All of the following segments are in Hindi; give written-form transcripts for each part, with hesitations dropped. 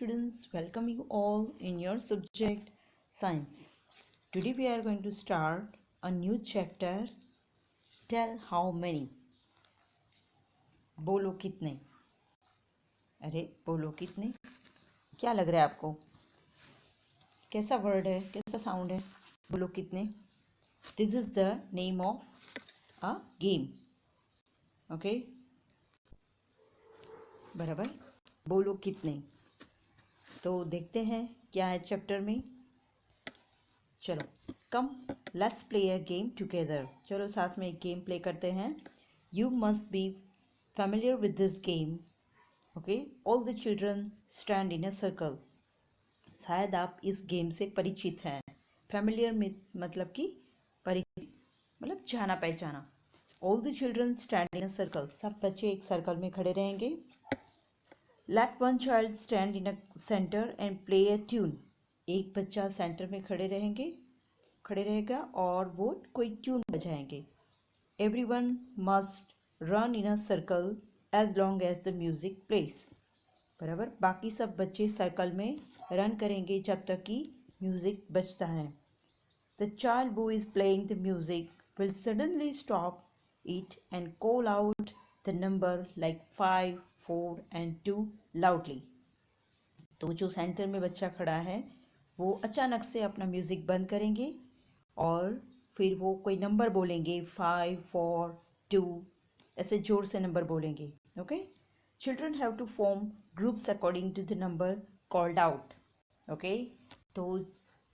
students, welcome you all in your subject science. Today we are going to start a new chapter. Tell how many. बोलो कितने. अरे बोलो कितने. क्या लग रहा है आपको? कैसा वर्ड है, कैसा साउंड है? बोलो कितने. This is the name of a game. Okay, बराबर. बोलो कितने. तो देखते हैं क्या है चैप्टर में. चलो, come let's play a game together. चलो साथ में एक गेम प्ले करते हैं. You must be familiar with this game. Okay, all the children stand in a circle. शायद आप इस गेम से परिचित हैं. familiar में मतलब कि परिचित, मतलब जाना पहचाना. all the children stand in a circle. सब बच्चे एक सर्कल में खड़े रहेंगे. let one child stand in a center and play a tune. एक बच्चा सेंटर में खड़े रहेगा और वो कोई ट्यून बजाएंगे. everyone must run in a circle as long as the music plays. बराबर. बाकी सब बच्चे सर्कल में रन करेंगे जब तक कि म्यूजिक बजता है. The child who is playing the music will suddenly stop it and call out the number like 5, 4 and 2 loudly. तो जो सेंटर में बच्चा खड़ा है वो अचानक से अपना म्यूजिक बंद करेंगे और फिर वो कोई नंबर बोलेंगे 5, 4, 2, ऐसे जोर से नंबर बोलेंगे. Okay. Children have to form groups according to the number called out. Okay. तो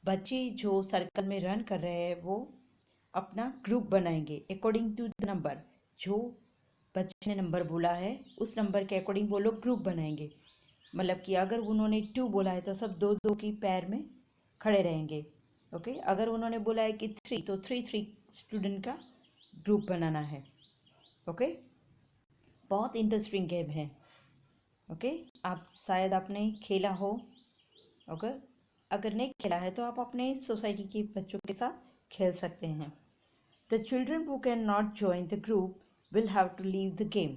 बच्चे जो सर्कल में रन कर रहे हैं वो अपना ग्रुप बनाएंगे अकॉर्डिंग टू द नंबर. जो बच्चे ने नंबर बोला है उस नंबर के अकॉर्डिंग वो लोग ग्रुप बनाएंगे. मतलब कि अगर उन्होंने 2 बोला है तो सब 2-2 की पैर में खड़े रहेंगे. ओके. अगर उन्होंने बोला है कि 3 तो 3-3 स्टूडेंट का ग्रुप बनाना है. ओके. बहुत इंटरेस्टिंग गेम है. ओके. आप शायद आपने खेला हो. ओके. अगर नहीं खेला है तो आप अपने सोसाइटी के बच्चों के साथ खेल सकते हैं. The children who can not join the group will have to leave the game.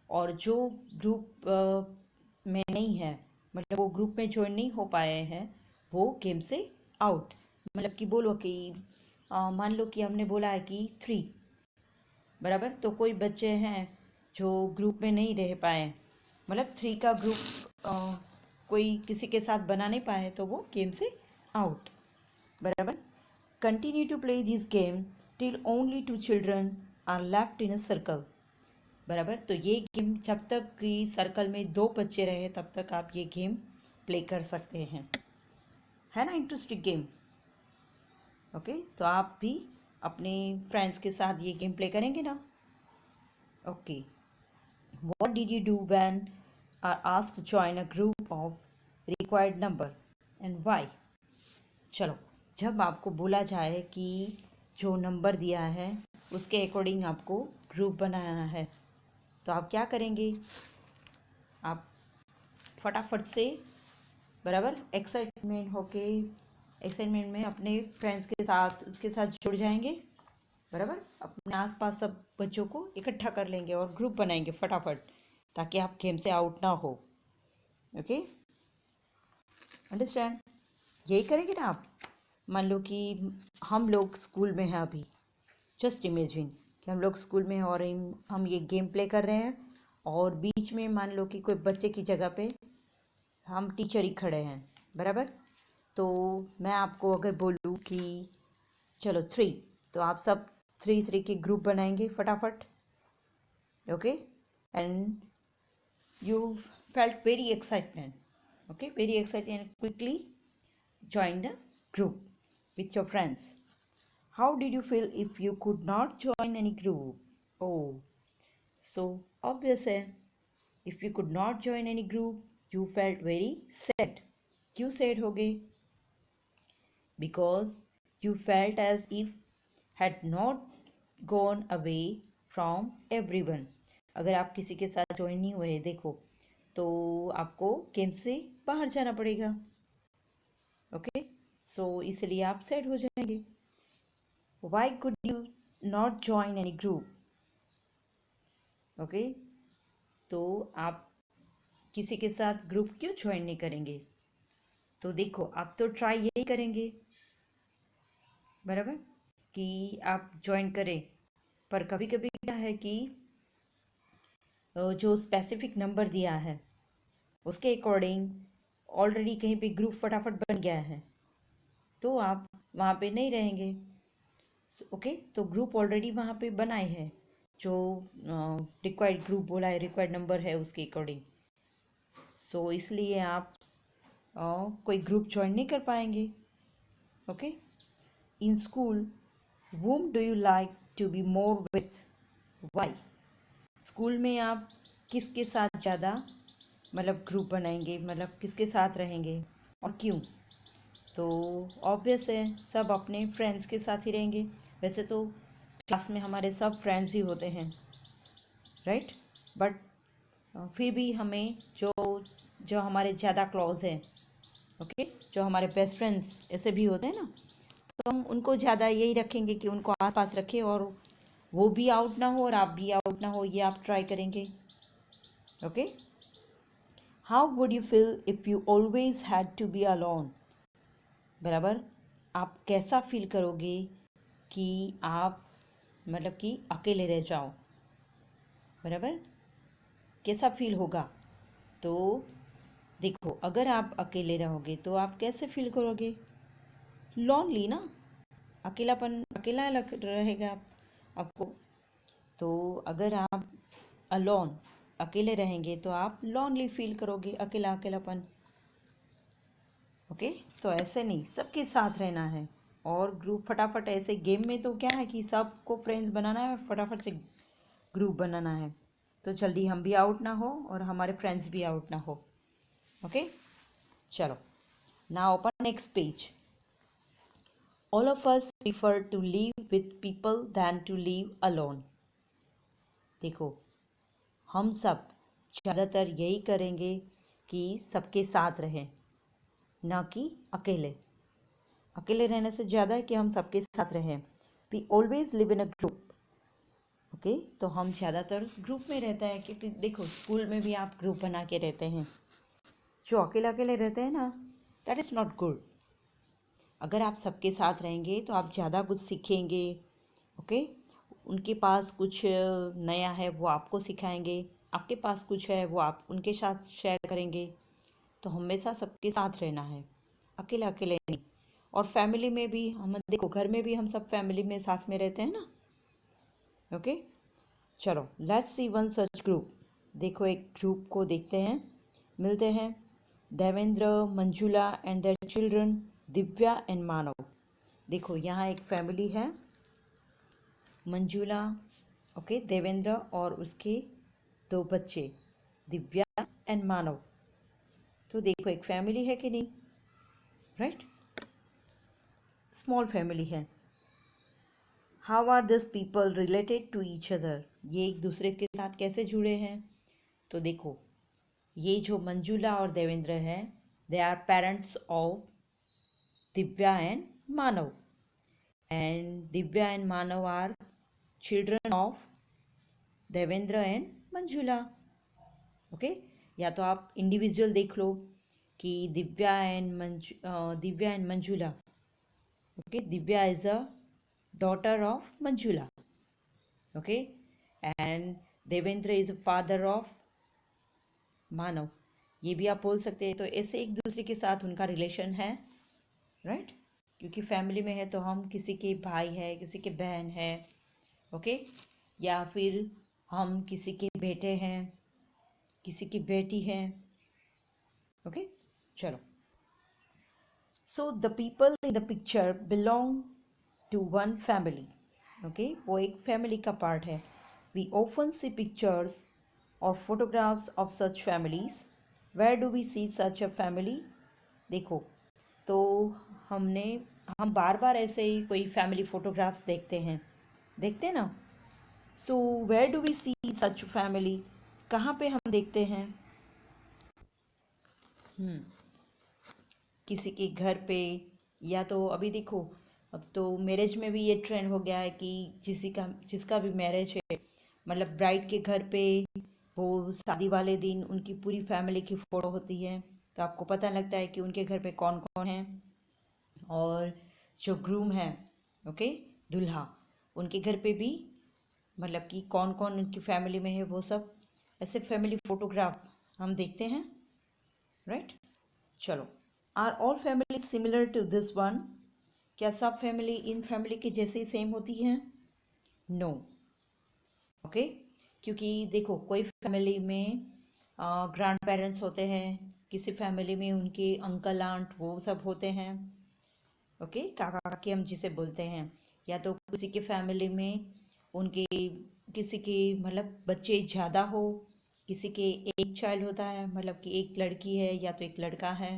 और जो ग्रुप में नहीं है, मतलब वो ग्रुप में ज्वाइन नहीं हो पाए हैं, वो गेम से आउट. मतलब कि बोलो कि मान लो कि हमने बोला है कि 3, बराबर. तो कोई बच्चे हैं जो ग्रुप में नहीं रह पाए, मतलब 3 का ग्रुप कोई किसी के साथ बना नहीं पाए तो वो गेम से आउट. बराबर. Continue to play this game till only 2 children are left in a circle. बराबर. तो ये गेम जब तक कि सर्कल में 2 बच्चे रहे तब तक आप ये गेम प्ले कर सकते हैं. है ना इंटरेस्टिंग गेम. ओके. तो आप भी अपने फ्रेंड्स के साथ ये गेम प्ले करेंगे ना. Okay. What did you do when are asked to join a group of required number and why? चलो, जब आपको बोला जाए कि जो नंबर दिया है उसके अकॉर्डिंग आपको ग्रुप बनाना है तो आप क्या करेंगे? आप फटाफट से, बराबर, एक्साइटमेंट में अपने फ्रेंड्स के साथ उसके साथ जुड़ जाएंगे. बराबर. अपने आसपास सब बच्चों को इकट्ठा कर लेंगे और ग्रुप बनाएंगे फटाफट ताकि आप गेम से आउट ना हो. ओके. अंडरस्टैंड. यही करेंगे ना आप. मान लो कि हम लोग स्कूल में हैं अभी. जस्ट इमेजिन कि हम लोग स्कूल में हैं और हम ये गेम प्ले कर रहे हैं और बीच में मान लो कि कोई बच्चे की जगह पे हम टीचर ही खड़े हैं. बराबर. तो मैं आपको अगर बोलूँ कि चलो 3, तो आप सब 3 के ग्रुप बनाएंगे फटाफट. Okay. And you felt very excitement. Okay. Very excited and quickly join the group with your friends. How did you feel if you could not join any group? Oh, so obvious है. If you could not join any group, you felt very sad. क्यों sad हो गए? Because you felt as if had not gone away from everyone. अगर आप किसी के साथ ज्वाइन नहीं हुए देखो तो आपको गेम से बाहर जाना पड़ेगा. ओके. सो इसलिए आप सैड हो जाएंगे. Why could you not join any group? Okay. तो आप किसी के साथ ग्रुप क्यों ज्वाइन नहीं करेंगे? तो देखो आप तो ट्राई यही करेंगे बराबर कि आप ज्वाइन करें, पर कभी कभी क्या है कि जो स्पेसिफिक नंबर दिया है उसके अकॉर्डिंग ऑलरेडी कहीं पे ग्रुप फटाफट बन गया है तो आप वहाँ पे नहीं रहेंगे। ओके, तो ग्रुप ऑलरेडी वहाँ पे बनाए हैं जो रिक्वायर्ड ग्रुप बोला है, रिक्वायर्ड नंबर है उसके अकॉर्डिंग। सो इसलिए आप कोई ग्रुप ज्वाइन नहीं कर पाएंगे। Okay, in school whom do you like to be more with, why? School में आप किसके साथ ज़्यादा मतलब ग्रुप बनाएंगे, मतलब किसके साथ रहेंगे और क्यों? तो ऑब्वियस है सब अपने फ्रेंड्स के साथ ही रहेंगे। वैसे तो क्लास में हमारे सब फ्रेंड्स ही होते हैं, राइट, बट फिर भी हमें जो जो हमारे ज़्यादा क्लोज हैं, ओके, जो हमारे बेस्ट फ्रेंड्स ऐसे भी होते हैं ना, तो हम उनको ज़्यादा यही रखेंगे कि उनको आस पास रखें और वो भी आउट ना हो और आप भी आउट ना हो, ये आप ट्राई करेंगे। Okay, how would you feel if you always had to be alone, बराबर आप कैसा फील करोगे कि आप मतलब कि अकेले रह जाओ, बराबर कैसा फील होगा? तो देखो अगर आप अकेले रहोगे तो आप कैसे फील करोगे? लॉनली ना, अकेलापन, अकेला लग रहेगा आपको। तो अगर आप अलोन अकेले रहेंगे तो आप लॉनली फील करोगे, अकेला अकेलापन। ओके, तो ऐसे नहीं, सबके साथ रहना है और ग्रुप फटाफट। ऐसे गेम में तो क्या है कि सबको फ्रेंड्स बनाना है, फटाफट से ग्रुप बनाना है, तो जल्दी हम भी आउट ना हो और हमारे फ्रेंड्स भी आउट ना हो। ओके, चलो now open next page. All of us prefer to live with people than to live alone. देखो हम सब ज़्यादातर यही करेंगे कि सबके साथ रहें, ना कि अकेले। अकेले रहने से ज़्यादा है कि हम सबके साथ रहें। We always live in a group. Okay, तो हम ज़्यादातर ग्रुप में रहते हैं क्योंकि देखो स्कूल में भी आप ग्रुप बना के रहते हैं। जो अकेले अकेले रहते हैं ना, दैट इज़ नॉट गुड। अगर आप सबके साथ रहेंगे तो आप ज़्यादा कुछ सीखेंगे। ओके, उनके पास कुछ नया है वो आपको सिखाएंगे, आपके पास कुछ है वो आप उनके साथ शेयर करेंगे। तो हमेशा सबके साथ रहना है, अकेले अकेले नहीं। और फैमिली में भी हम देखो, घर में भी हम सब फैमिली में साथ में रहते हैं ना। ओके, चलो let's see one such group. देखो एक ग्रुप को देखते हैं, मिलते हैं। Devendra, Manjula and their children Divya and Manav. देखो यहाँ एक फैमिली है, मंजुला, ओके, देवेंद्र और उसके दो बच्चे दिव्या एंड मानव। तो देखो एक फैमिली है कि नहीं, राइट, स्मॉल फैमिली है। How are this people related to each other, ये एक दूसरे के साथ कैसे जुड़े हैं? तो देखो ये जो मंजुला और देवेंद्र हैं, they are parents of Divya and Manav, and Divya and Manav are children of Devendra and Manjula. Okay, या तो आप इंडिविजुअल देख लो कि Divya and Manjula. Okay, Divya is a daughter of Manjula, okay, and Devendra is a father of Manav, ये भी आप बोल सकते हैं। तो ऐसे एक दूसरे के साथ उनका रिलेशन है, राइट, क्योंकि फैमिली में है तो हम किसी के भाई है, किसी के बहन है, ओके, या फिर हम किसी के बेटे हैं, किसी की बेटी है। ओके, चलो, so the people in the picture belong to one family. Okay, वो एक फैमिली का पार्ट है। वी ऑफन सी पिक्चर्स और photographs of such families. Where do we see such a family? देखो तो हम बार बार ऐसे ही कोई फैमिली फोटोग्राफ्स देखते हैं ना। So where do we see such family, कहाँ पे हम देखते हैं? किसी के घर पे, या तो अभी देखो अब तो मैरिज में भी ये ट्रेंड हो गया है कि जिसका भी मैरिज है, मतलब ब्राइड के घर पे वो शादी वाले दिन उनकी पूरी फैमिली की फ़ोटो होती है। तो आपको पता लगता है कि उनके घर पे कौन कौन है। और जो ग्रूम है, ओके, दूल्हा, उनके घर पे भी मतलब कि कौन कौन उनकी फैमिली में है वो सब ऐसे फैमिली फोटोग्राफ हम देखते हैं, राइट। चलो, are all family similar to this one? क्या सब फैमिली इन फैमिली के जैसे ही सेम होती हैं? No, okay. क्योंकि देखो, कोई फैमिली में ग्रैंड पेरेंट्स होते हैं, किसी फैमिली में उनके अंकल आंट वो सब होते हैं, ओके, काका काकी हम जिसे बोलते हैं। या तो किसी के फैमिली में उनके किसी के मतलब बच्चे ज़्यादा हो, किसी के एक चाइल्ड होता है, मतलब कि एक लड़की है या तो एक लड़का है,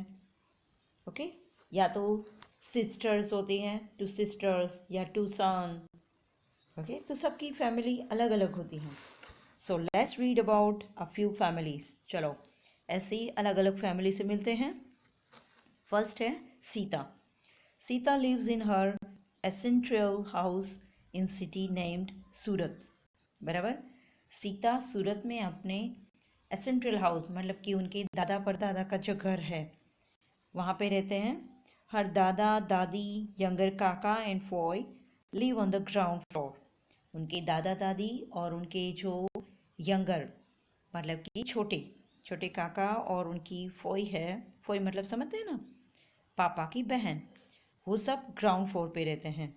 ओके। या तो सिस्टर्स होती हैं, टू सिस्टर्स या टू सन, ओके। तो सबकी फैमिली अलग अलग होती हैं। So let's read about a few families. चलो, ऐसे ही अलग अलग फैमिली से मिलते हैं। फर्स्ट है Sita. Sita lives in her ancestral house in city named सूरत। बराबर, सीता सूरत में अपने एसेंट्रल हाउस मतलब कि उनके दादा परदादा का जो घर है वहाँ पे रहते हैं। हर दादा दादी, यंगर काका and Foy live on the ground floor. उनके दादा दादी और उनके जो यंगर मतलब कि छोटे छोटे काका और उनकी फॉय है, फॉय मतलब समझते हैं ना, पापा की बहन, वो सब ग्राउंड फ्लोर पे रहते हैं।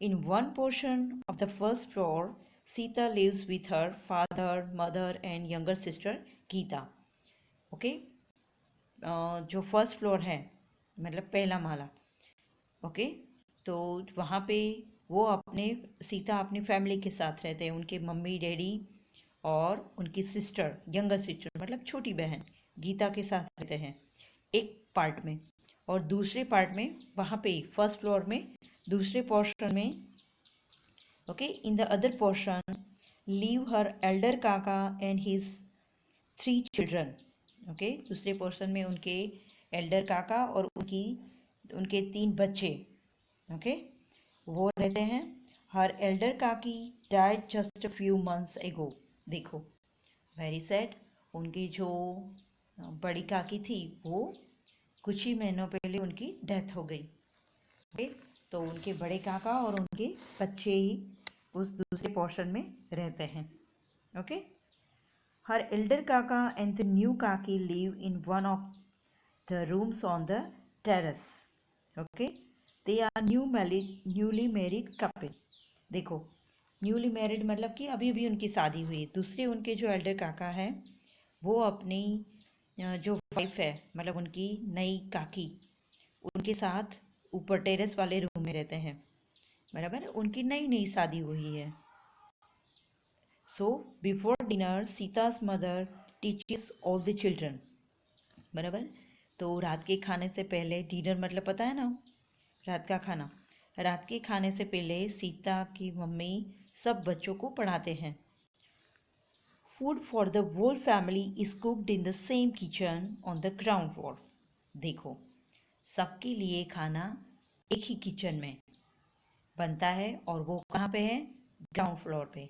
In one portion of the first floor Sita lives with her father mother and younger sister Gita, okay. जो फर्स्ट फ्लोर है मतलब पहला माला, ओके। तो वहाँ पे वो अपने सीता अपनी फैमिली के साथ रहते हैं, उनके मम्मी डैडी और उनकी सिस्टर, यंगर सिस्टर मतलब छोटी बहन गीता के साथ रहते हैं एक पार्ट में। और दूसरे पार्ट में वहाँ पे फर्स्ट फ्लोर में दूसरे पोर्शन में, okay, in the other portion leave her elder kaka and his 3 children, okay. दूसरे पोर्शन में उनके एल्डर काका और उनके 3 बच्चे, ओके, वो रहते हैं। हर एल्डर काकी died just a few months एगो। देखो, वेरी सैड, उनकी जो बड़ी काकी थी वो कुछ ही महीनों पहले उनकी डेथ हो गई, ओके। तो उनके बड़े काका और उनके बच्चे ही उस दूसरे पोर्शन में रहते हैं, okay. Her elder kaka and the new kaki live in one of the rooms on the terrace, okay. They are newly married couple. देखो, न्यूली मैरिड मतलब कि अभी अभी उनकी शादी हुई है। दूसरे उनके जो एल्डर काका है वो अपनी जो वाइफ है मतलब उनकी नई काकी, उनके साथ ऊपर टेरेस वाले रूम में रहते हैं। बराबर, उनकी नई नई शादी हुई है। So before dinner Sita's mother teaches all the children. बराबर, तो रात के खाने से पहले, डिनर मतलब पता है ना, रात का खाना, रात के खाने से पहले सीता की मम्मी सब बच्चों को पढ़ाते हैं। Food for the whole family is cooked in the same kitchen on the ground floor. देखो, सबके लिए खाना एक ही किचन में बनता है और वो कहाँ पे है? ग्राउंड फ्लोर पे।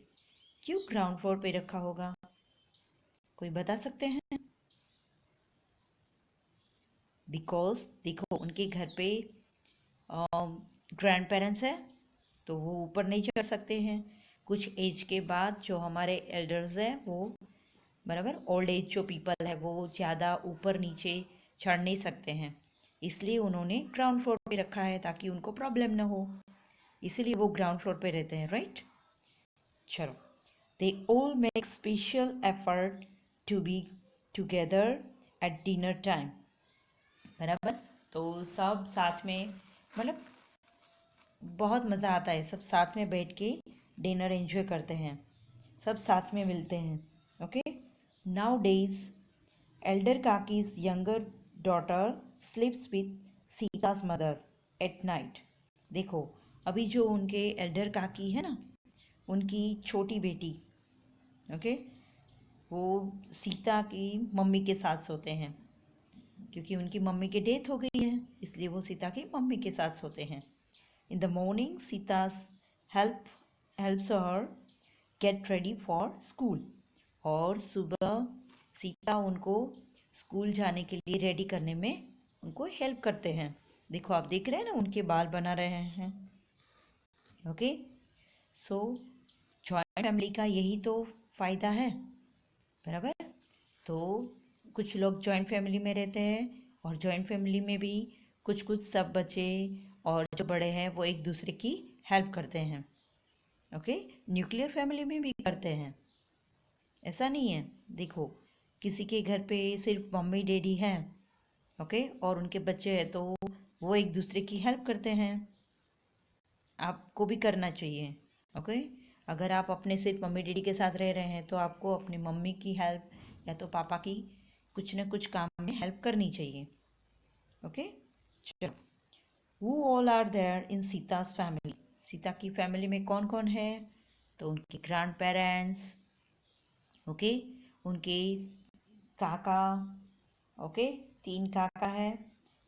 क्यों ग्राउंड फ्लोर पे रखा होगा? कोई बता सकते हैं? बिकॉज देखो, उनके घर पे ग्रैंड पेरेंट्स है तो वो ऊपर नहीं चढ़ सकते हैं। कुछ एज के बाद जो हमारे एल्डर्स हैं वो, बराबर, ओल्ड एज जो पीपल है वो ज़्यादा ऊपर नीचे चढ़ नहीं सकते हैं, इसलिए उन्होंने ग्राउंड फ्लोर पे रखा है ताकि उनको प्रॉब्लम ना हो, इसीलिए वो ग्राउंड फ्लोर पे रहते हैं, राइट। चलो, they all make special effort to be together at dinner time. बराबर, तो सब साथ में मतलब बहुत मज़ा आता है, सब साथ में बैठ के डिनर एंजॉय करते हैं, सब साथ में मिलते हैं, okay. Nowadays elder kaki's younger daughter sleeps with Sita's mother at night. देखो, अभी जो उनके एल्डर काकी है ना, उनकी छोटी बेटी, ओके, वो सीता की मम्मी के साथ सोते हैं क्योंकि उनकी मम्मी की डेथ हो गई है, इसलिए वो सीता की मम्मी के साथ सोते हैं। In the morning Sita helps her get ready for school. और सुबह सीता उनको स्कूल जाने के लिए रेडी करने में उनको हेल्प करते हैं। देखो आप देख रहे हैं ना, उनके बाल बना रहे हैं। ओके, सो जॉइंट फैमिली का यही तो फ़ायदा है, बराबर। तो कुछ लोग जॉइंट फैमिली में रहते हैं और जॉइंट फैमिली में भी कुछ कुछ सब बच्चे और जो बड़े हैं वो एक दूसरे की हेल्प करते हैं। ओके, न्यूक्लियर फैमिली में भी करते हैं, ऐसा नहीं है। देखो, किसी के घर पे सिर्फ मम्मी डैडी हैं, ओके, और उनके बच्चे हैं, तो वो एक दूसरे की हेल्प करते हैं। आपको भी करना चाहिए। ओके, अगर आप अपने सिर्फ मम्मी डैडी के साथ रह रहे हैं तो आपको अपनी मम्मी की हेल्प या तो पापा की कुछ न कुछ काम में हेल्प करनी चाहिए। ओके, चलो, who all are there in Sita's family. Sita की फैमिली में कौन कौन है? तो उनके ग्रैंड पेरेंट्स, ओके, उनके काका, ओके, 3 काका है,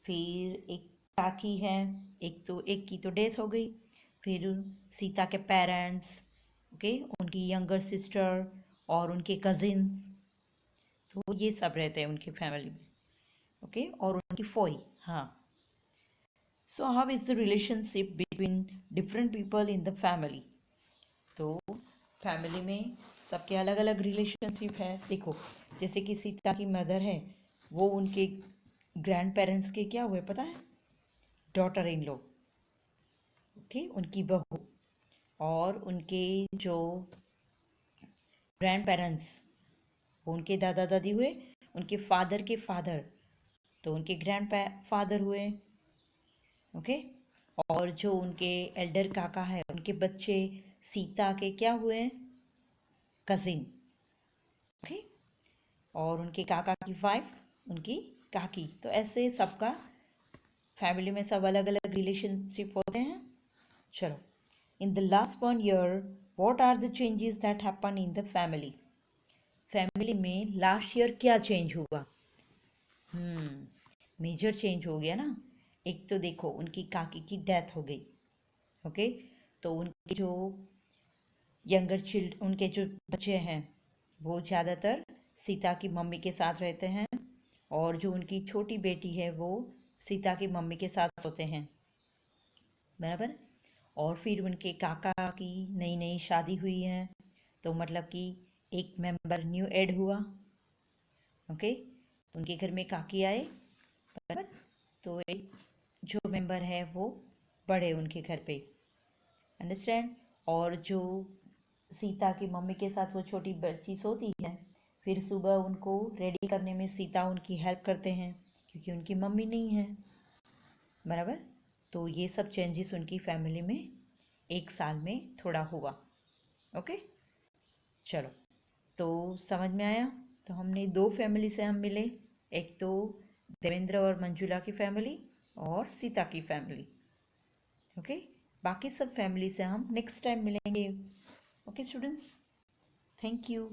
फिर एक काकी है, एक की तो डेथ हो गई। फिर सीता के पेरेंट्स, ओके, उनकी यंगर सिस्टर और उनके कजिन्स, तो ये सब रहते हैं उनकी फैमिली में। ओके, और उनकी फोई। हाँ, so how is the relationship between different people in the family. तो फैमिली में सबके अलग अलग रिलेशनशिप है। देखो, जैसे कि सीता की मदर है, वो उनके ग्रैंड पेरेंट्स के क्या हुए पता है? डॉटर इन लॉ, ओके, उनकी बहू। और उनके जो ग्रैंड पेरेंट्स, वो उनके दादा दादी हुए, उनके फादर के फादर, तो उनके ग्रैंड फादर हुए। ओके, और जो उनके एल्डर काका है, उनके बच्चे सीता के क्या हुए? कजिन। ओके, और उनके काका की वाइफ उनकी काकी। तो ऐसे सबका फैमिली में सब अलग अलग रिलेशनशिप होते हैं। चलो, in the last 1 year what are the changes that happen in the family। Family में लास्ट ईयर क्या चेंज हुआ? मेजर चेंज हो गया ना। एक तो देखो, उनकी काकी की डेथ हो गई। ओके, तो उनके जो उनके जो बच्चे हैं वो ज़्यादातर सीता की मम्मी के साथ रहते हैं, और जो उनकी छोटी बेटी है वो सीता की मम्मी के साथ सोते हैं, बराबर। और फिर उनके काका की नई नई शादी हुई है, तो मतलब कि एक मेंबर न्यू ऐड हुआ। ओके, उनके घर में काकी आए, बराबर, तो एक जो मेंबर है वो बढ़े उनके घर पे, अंडरस्टैंड। और जो सीता की मम्मी के साथ वो छोटी बच्ची सोती है, फिर सुबह उनको रेडी करने में सीता उनकी हेल्प करते हैं, क्योंकि उनकी मम्मी नहीं है, बराबर। तो ये सब चेंजेस उनकी फैमिली में एक साल में थोड़ा हुआ। ओके, चलो, तो समझ में आया। तो हमने 2 फैमिली से हम मिले, एक तो देवेंद्र और मंजुला की फैमिली और सीता की फैमिली। ओके, बाकी सब फैमिली से हम नेक्स्ट टाइम मिलेंगे। Okay students, thank you.